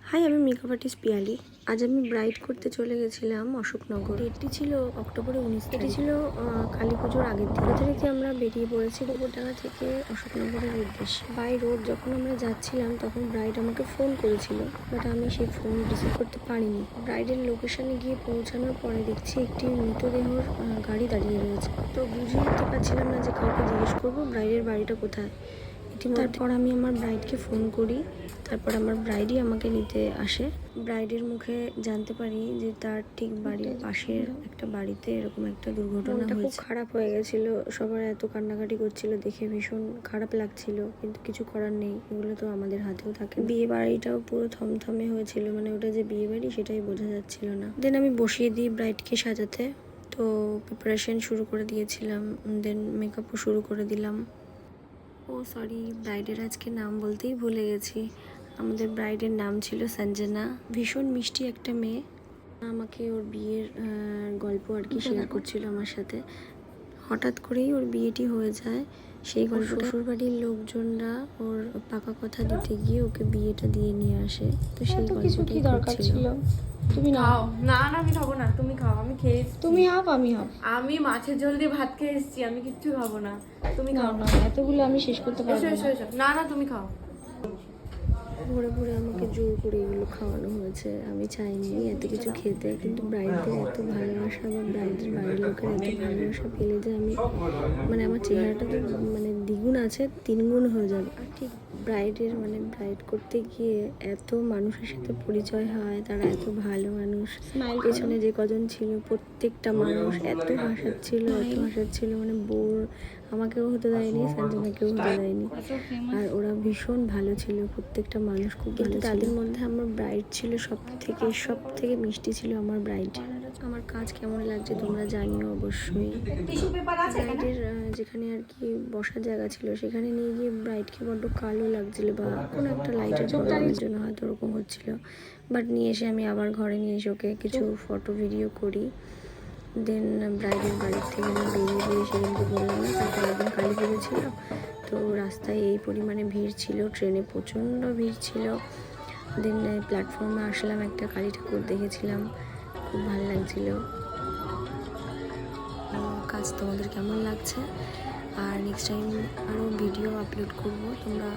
High, আমি makeup artist Piyali. আজ আমি ব্রাইড করতে চলে গেছিলাম অশোকনগর। এটি ছিল অক্টোবরের 19 তারিখ। এটি ছিল কালী পুজোর আগের দিন। যথারীতি আমরা বেরিয়ে পড়েছি গোবরডাঙ্গা থেকে অশোকনগরের উদ্দেশ্যে। বাই রোড যখন আমরা যাচ্ছিলাম তখন ব্রাইড আমাকে ফোন করেছিল, বাট আমি সেই ফোন রিসিভ করতে পারিনি। ব্রাইডের লোকেশনে গিয়ে পৌঁছানোর পরে দেখছি একটি মৃতদেহর গাড়ি দাঁড়িয়ে রয়েছে। তো বুঝে উঠতে পারছিলাম না যে কাউকে জিজ্ঞেস করবো ব্রাইডের বাড়িটা কোথায়। তারপর আমি আমার ব্রাইডকে ফোন করি, তারপর আমার ব্রাইডই আমাকে নিতে আসে। ব্রাইডের মুখে জানতে পারি যে তার ঠিক বাড়ির পাশের একটা বাড়িতে এরকম একটা দুর্ঘটনা হয়েছে। খুব খারাপ হয়ে গেছিল, সবার এত কান্নাকাটি করছিল দেখে ভীষণ খারাপ লাগছিল, কিন্তু কিছু করার নেই, এগুলো তো আমাদের হাতেও থাকে। বিয়ে বাড়িটাও পুরো থমথমে হয়েছিল, মানে ওটা যে বিয়ে বাড়ি সেটাই বোঝা যাচ্ছিল না। দেন আমি বসিয়ে দিই ব্রাইডকে সাজাতে, তো প্রিপারেশন শুরু করে দিয়েছিলাম, দেন মেকআপও শুরু করে দিলাম। ও সরি, ব্রাইডের আজকে নাম বলতেই ভুলে গেছি। আমাদের ব্রাইডের নাম ছিল সঞ্জনা। ভীষণ মিষ্টি একটা মেয়ে। আমাকে ওর বিয়ের গল্প আর কি শেয়ার করছিল আমার সাথে। হঠাৎ করেই ওর বিয়েটি হয়ে যায়। সেই গল্প শ্বশুর বাড়ির লোকজনরা ওর পাকা কথা দিতে গিয়ে ওকে বিয়েটা দিয়ে নিয়ে আসে। তো সেই গল্পটাই দরকার ছিল। তুমি খাও। না না, আমি খাবো না, তুমি খাও। আমি খেয়ে তুমি হাফ আমি হাফ। আমি মাছের ঝোল দিয়ে ভাত খেয়ে এসেছি, আমি কিচ্ছু খাবো না। তুমি খাও না, এতগুলো আমি শেষ করতে পারবো না। না না, তুমি খাও। ভোরে ভোরে আমাকে জোর করে এগুলো খাওয়ানো হয়েছে। আমি চাইনি এত কিছু খেতে, কিন্তু ব্রাইডদের এত ভালোবাসা বা ব্রাইডের বাড়ির লোকের এত ভালোবাসা পেলে যে আমি মানে আমার চেহারাটা তো মানে দ্বিগুণ আছে, তিনগুণ হয়ে যাবে। আর ঠিক ব্রাইডের মানে ব্রাইড করতে গিয়ে এত মানুষের সাথে পরিচয় হয়, তারা এত ভালো মানুষ। পেছনে যে কজন ছিল প্রত্যেকটা মানুষ এত হাসাচ্ছিল, মানে বোর আমাকেও হতে দেয়নি, সঞ্জনাকেও হতে দেয়নি। আর ওরা ভীষণ ভালো ছিল, প্রত্যেকটা মানুষ খুব ভালো ছিল। তাদের মধ্যে আমার ব্রাইড ছিল সব থেকে মিষ্টি ছিল আমার ব্রাইড। আমার কাজ কেমন লাগছে তোমরা জানিও অবশ্যই। ব্রাইডের যেখানে আর কি বসার জায়গা ছিল সেখানে নিয়ে গিয়ে ব্রাইডকে বড্ড কালো লাগছিল, বা কোনো একটা লাইটের প্রবলেমের জন্য হয়তো ওরকম হচ্ছিল। বাট নিয়ে এসে আমি আবার ঘরে নিয়ে এসে ওকে কিছু ফটো ভিডিও করি। দেন ব্রাইডের বাড়ির থেকে আমি বেরিয়ে সেদিনকে বললাম না, তারপর একদিন কালী পুজো ছিল, তো রাস্তায় এই পরিমাণে ভিড় ছিল, ট্রেনে প্রচণ্ড ভিড় ছিল। দেন প্ল্যাটফর্মে আসলাম, একটা কালী ঠাকুর দেখেছিলাম, খুব ভালো লাগছিল। কাজ তোমাদের কেমন লাগছে? আর নেক্সট টাইম আরও ভিডিও আপলোড করব, তোমরা